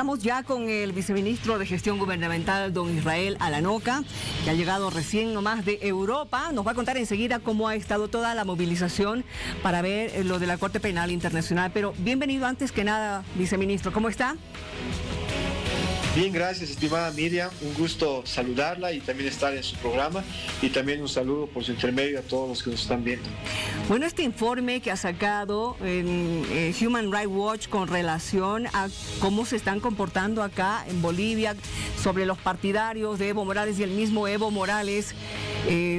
Estamos ya con el viceministro de Gestión Gubernamental, don Israel Alanoca, que ha llegado recién nomás de Europa. Nos va a contar enseguida cómo ha estado toda la movilización para ver lo de la Corte Penal Internacional. Pero bienvenido antes que nada, viceministro. ¿Cómo está? Bien, gracias, estimada Miriam. Un gusto saludarla y también estar en su programa. Y también un saludo por su intermedio a todos los que nos están viendo. Bueno, este informe que ha sacado Human Rights Watch con relación a cómo se están comportando acá en Bolivia sobre los partidarios de Evo Morales y el mismo Evo Morales,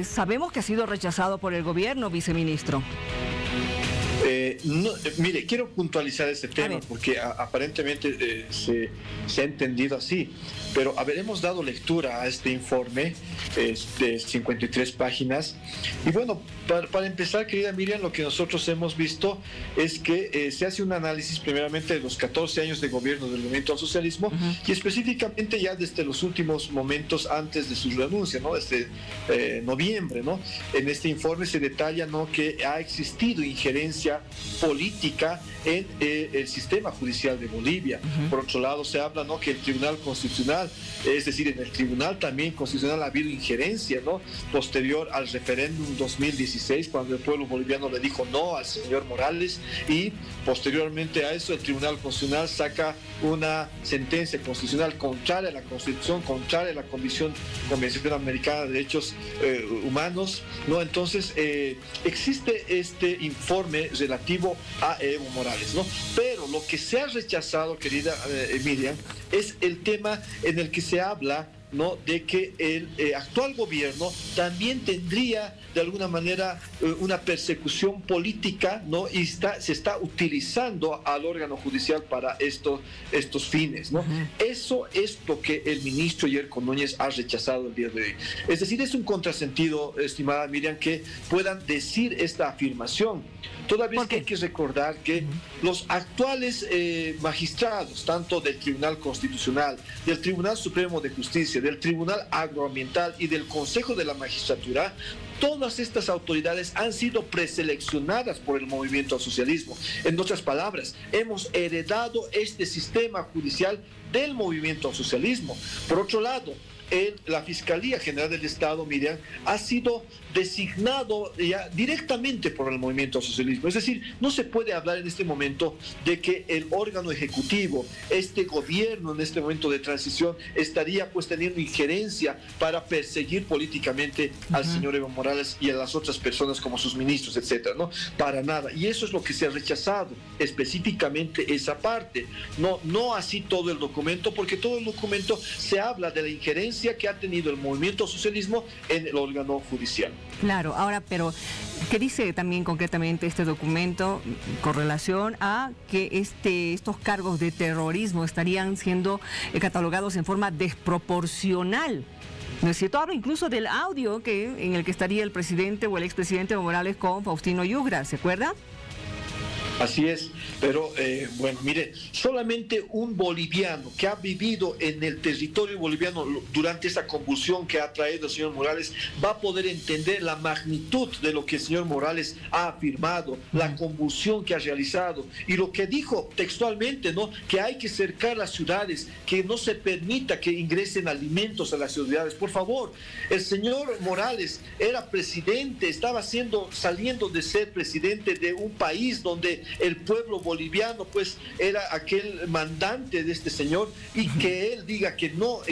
sabemos que ha sido rechazado por el gobierno, viceministro. Mire, quiero puntualizar este tema porque aparentemente se ha entendido así, pero hemos dado lectura a este informe de 53 páginas y bueno, para empezar, querida Miriam, lo que nosotros hemos visto es que se hace un análisis primeramente de los 14 años de gobierno del movimiento al socialismo y específicamente ya desde los últimos momentos antes de su renuncia, ¿no? Desde noviembre, ¿no? En este informe se detalla, ¿no?, que ha existido injerencia política en el sistema judicial de Bolivia. Por otro lado, se habla, ¿no?, que el Tribunal Constitucional, es decir, en el Tribunal también Constitucional ha habido injerencia, ¿no?, posterior al referéndum 2016, cuando el pueblo boliviano le dijo no al señor Morales, y posteriormente a eso el Tribunal Constitucional saca una sentencia constitucional contraria a la Constitución, contraria a la Convención Americana de Derechos Humanos, ¿no? Entonces, existe este informe relativo a Evo Morales, ¿no? Pero lo que se ha rechazado, querida Miriam, es el tema en el que se habla, ¿no?, de que el actual gobierno también tendría de alguna manera una persecución política, ¿no?, y se está utilizando al órgano judicial para estos fines, ¿no? Eso es lo que el ministro Yerko Núñez ha rechazado el día de hoy. Es decir, es un contrasentido, estimada Miriam, que puedan decir esta afirmación. Todavía es que hay que recordar que los actuales magistrados, tanto del Tribunal Constitucional, del Tribunal Supremo de Justicia, del Tribunal Agroambiental y del Consejo de la Magistratura, todas estas autoridades han sido preseleccionadas por el movimiento al socialismo. En otras palabras, hemos heredado este sistema judicial del movimiento al socialismo. Por otro lado, la Fiscalía General del Estado, Miriam, ha sido designado ya directamente por el movimiento al socialismo. Es decir, no se puede hablar en este momento de que el órgano ejecutivo, este gobierno en este momento de transición, estaría pues teniendo injerencia para perseguir políticamente al señor Evo Morales y a las otras personas como sus ministros, etcétera, ¿no? Para nada. Y eso es lo que se ha rechazado, específicamente esa parte. No así todo el documento, porque todo el documento se habla de la injerencia que ha tenido el movimiento al socialismo en el órgano judicial. Claro, ahora, pero ¿qué dice también concretamente este documento con relación a que estos cargos de terrorismo estarían siendo catalogados en forma desproporcional? ¿No es cierto? Habla incluso del audio en el que estaría el presidente o el expresidente Evo Morales con Faustino Yugra, ¿se acuerda? Así es, pero bueno, mire, solamente un boliviano que ha vivido en el territorio boliviano durante esta convulsión que ha traído el señor Morales va a poder entender la magnitud de lo que el señor Morales ha afirmado, la convulsión que ha realizado y lo que dijo textualmente, ¿no?, que hay que cercar las ciudades, que no se permita que ingresen alimentos a las ciudades. Por favor, el señor Morales era presidente, estaba saliendo de ser presidente de un país donde el pueblo boliviano pues era aquel mandante de este señor, y que él diga que no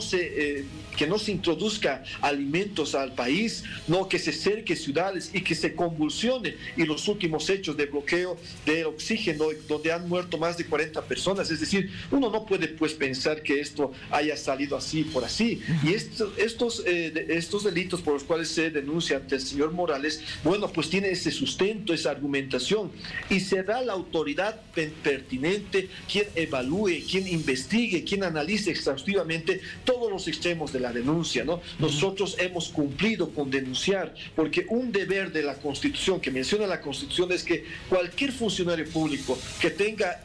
se introduzca alimentos al país, no que se cerque ciudades y que se convulsione, y los últimos hechos de bloqueo de oxígeno donde han muerto más de 40 personas. Es decir, uno no puede pues pensar que esto haya salido así por así, y estos delitos por los cuales se denuncia ante el señor Morales, bueno, pues tiene ese sustento, esa argumentación, y será la autoridad pertinente quien evalúe, quien investigue, quien analice exhaustivamente todos los extremos de la denuncia, ¿no? Nosotros hemos cumplido con denunciar, porque un deber de la Constitución, que menciona la Constitución, es que cualquier funcionario público que tenga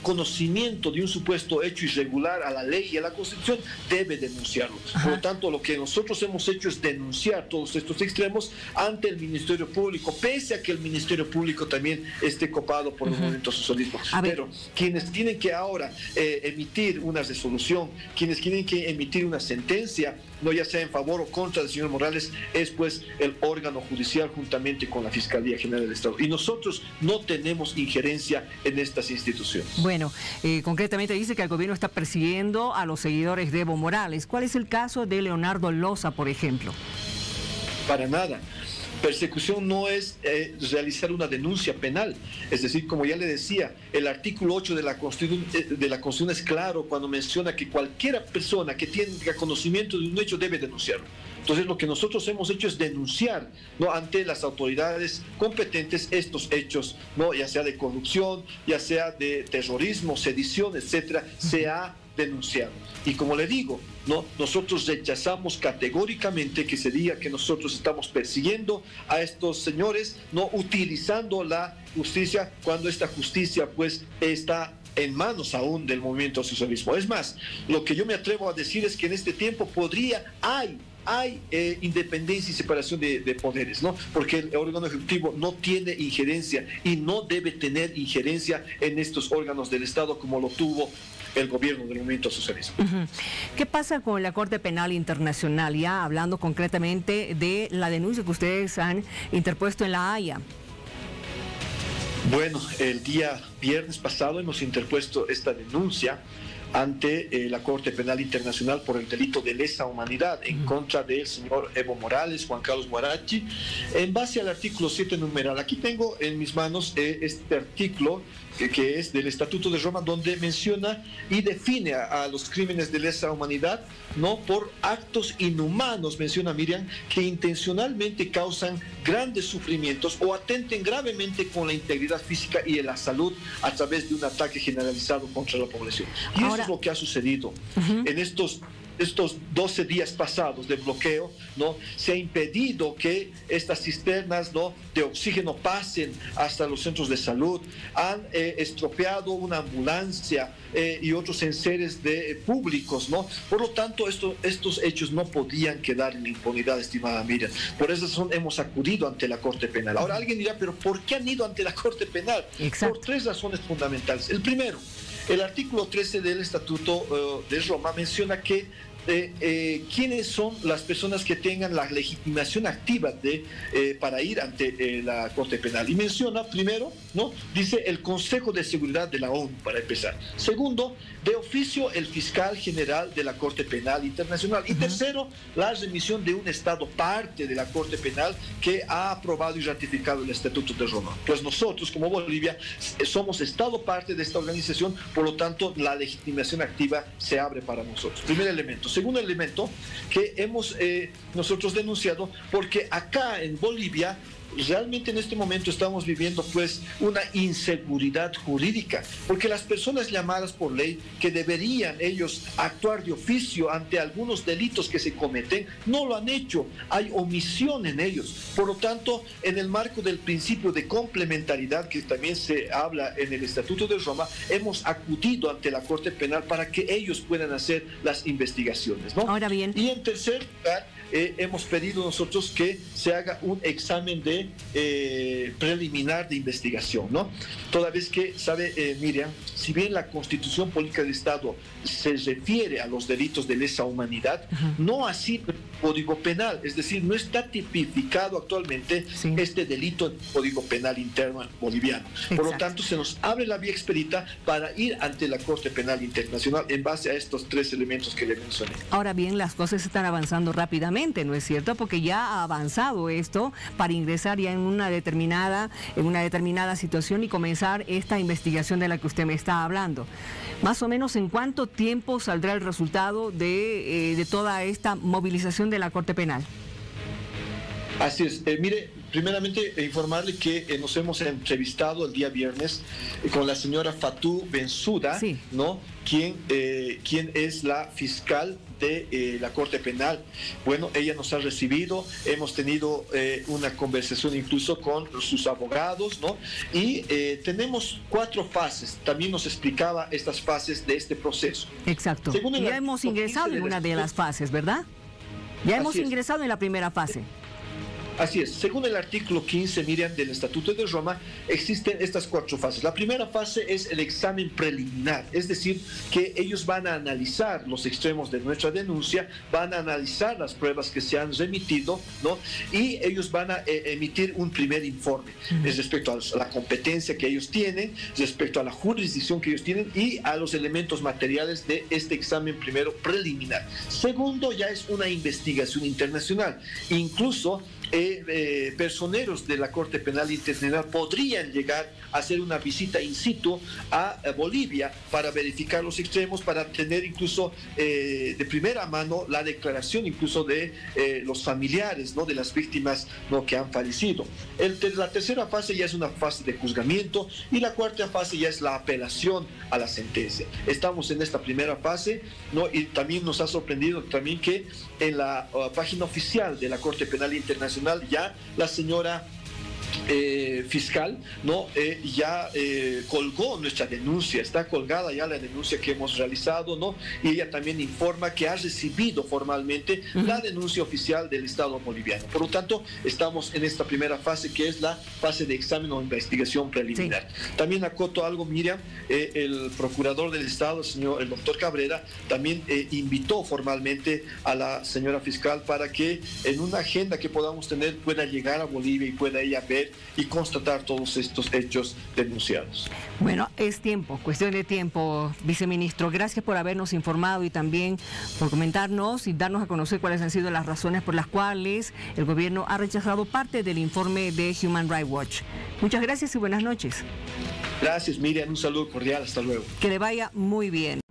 conocimiento de un supuesto hecho irregular a la ley y a la Constitución debe denunciarlo. Por lo tanto, lo que nosotros hemos hecho es denunciar todos estos extremos ante el Ministerio Público, pese a que el Ministerio Público también esté esté copado por el movimiento socialismo. Pero quienes tienen que ahora emitir una resolución, quienes tienen que emitir una sentencia, no ya sea en favor o contra del señor Morales, es pues el órgano judicial juntamente con la Fiscalía General del Estado. Y nosotros no tenemos injerencia en estas instituciones. Bueno, concretamente dice que el gobierno está persiguiendo a los seguidores de Evo Morales. ¿Cuál es el caso de Leonardo Loza, por ejemplo? Para nada. Persecución no es realizar una denuncia penal. Es decir, como ya le decía, el artículo 8 de la Constitución es claro cuando menciona que cualquier persona que tenga conocimiento de un hecho debe denunciarlo. Entonces, lo que nosotros hemos hecho es denunciar, ¿no?, ante las autoridades competentes estos hechos, ¿no?, ya sea de corrupción, ya sea de terrorismo, sedición, etcétera, se ha denunciado. Y como le digo, ¿no?, nosotros rechazamos categóricamente que se diga que nosotros estamos persiguiendo a estos señores, no utilizando la justicia cuando esta justicia pues está en manos aún del movimiento socialismo. Es más, lo que yo me atrevo a decir es que en este tiempo hay independencia y separación de poderes, ¿no? Porque el órgano ejecutivo no tiene injerencia y no debe tener injerencia en estos órganos del Estado como lo tuvo el gobierno del movimiento socialista. ¿Qué pasa con la Corte Penal Internacional? Ya hablando concretamente de la denuncia que ustedes han interpuesto en La Haya. Bueno, el día viernes pasado hemos interpuesto esta denuncia ante la Corte Penal Internacional por el delito de lesa humanidad en contra del señor Evo Morales, Juan Carlos Huarachi, en base al artículo 7 numeral. Aquí tengo en mis manos este artículo que es del Estatuto de Roma, donde menciona y define a los crímenes de lesa humanidad, ¿no?, por actos inhumanos, menciona Miriam, que intencionalmente causan grandes sufrimientos o atenten gravemente con la integridad física y de la salud a través de un ataque generalizado contra la población. Y eso es lo que ha sucedido en estos 12 días pasados de bloqueo, ¿no? Se ha impedido que estas cisternas, ¿no?, de oxígeno pasen hasta los centros de salud, han estropeado una ambulancia y otros enseres públicos, ¿no? Por lo tanto, estos hechos no podían quedar en impunidad, estimada Miriam. Por esa razón hemos acudido ante la Corte Penal. Ahora alguien dirá, ¿pero por qué han ido ante la Corte Penal? Exacto. Por 3 razones fundamentales. El primero, el artículo 13 del Estatuto de Roma menciona que quiénes son las personas que tengan la legitimación activa para ir ante la Corte Penal. Y menciona primero, ¿no?, dice el Consejo de Seguridad de la ONU, para empezar. Segundo, de oficio el fiscal general de la Corte Penal Internacional. Y tercero, la remisión de un Estado parte de la Corte Penal que ha aprobado y ratificado el Estatuto de Roma. Pues nosotros, como Bolivia, somos Estado parte de esta organización, por lo tanto, la legitimación activa se abre para nosotros. Primer elemento. Segundo elemento que hemos nosotros denunciado, porque acá en Bolivia realmente en este momento estamos viviendo pues una inseguridad jurídica, porque las personas llamadas por ley que deberían ellos actuar de oficio ante algunos delitos que se cometen, no lo han hecho, hay omisión en ellos. Por lo tanto, en el marco del principio de complementariedad que también se habla en el Estatuto de Roma, hemos acudido ante la Corte Penal para que ellos puedan hacer las investigaciones, ¿no? Ahora bien. Y en tercer lugar, hemos pedido nosotros que se haga un examen preliminar de investigación, ¿no? Toda vez que, sabe Miriam, si bien la Constitución Política del Estado se refiere a los delitos de lesa humanidad, no así el Código Penal, es decir, no está tipificado actualmente este delito en el Código Penal interno boliviano. Exacto. Por lo tanto, se nos abre la vía expedita para ir ante la Corte Penal Internacional en base a estos 3 elementos que le mencioné. Ahora bien, las cosas están avanzando rápidamente, ¿no es cierto? Porque ya ha avanzado esto para ingresar ya en una determinada situación y comenzar esta investigación de la que usted me está hablando. Más o menos, ¿en cuánto tiempo saldrá el resultado de toda esta movilización de la Corte Penal? Así es. Mire, primeramente informarle que nos hemos entrevistado el día viernes con la señora Fatou Bensouda, ¿no?, quien es la fiscal de la Corte Penal. Bueno, ella nos ha recibido, hemos tenido una conversación incluso con sus abogados, ¿no? Y tenemos 4 fases. También nos explicaba estas fases de este proceso. Exacto. Ya hemos ingresado en una de las fases, ¿verdad? Ya hemos ingresado en la primera fase. Así es, según el artículo 15, Miriam, del Estatuto de Roma, existen estas 4 fases. La primera fase es el examen preliminar, es decir, que ellos van a analizar los extremos de nuestra denuncia, van a analizar las pruebas que se han remitido, ¿no? Y ellos van a emitir un primer informe respecto a la competencia que ellos tienen, respecto a la jurisdicción que ellos tienen y a los elementos materiales de este examen primero preliminar. Segundo, ya es una investigación internacional. Incluso personeros de la Corte Penal Internacional podrían llegar a hacer una visita in situ a Bolivia para verificar los extremos, para tener incluso de primera mano la declaración incluso de los familiares, ¿no?, de las víctimas, ¿no?, que han fallecido. La tercera fase ya es una fase de juzgamiento y la cuarta fase ya es la apelación a la sentencia. Estamos en esta primera fase, ¿no? Y también nos ha sorprendido también que en la página oficial de la Corte Penal Internacional ya la señora fiscal, ¿no?, ya colgó nuestra denuncia, está colgada ya la denuncia que hemos realizado, ¿no? Y ella también informa que ha recibido formalmente la denuncia oficial del Estado boliviano. Por lo tanto, estamos en esta primera fase, que es la fase de examen o investigación preliminar. Sí. También acoto algo, Miriam, el procurador del Estado, el doctor Cabrera, también invitó formalmente a la señora fiscal para que en una agenda que podamos tener pueda llegar a Bolivia y pueda ella ver y constatar todos estos hechos denunciados. Bueno, es tiempo, cuestión de tiempo, viceministro. Gracias por habernos informado y también por comentarnos y darnos a conocer cuáles han sido las razones por las cuales el gobierno ha rechazado parte del informe de Human Rights Watch. Muchas gracias y buenas noches. Gracias, Miriam. Un saludo cordial. Hasta luego. Que le vaya muy bien.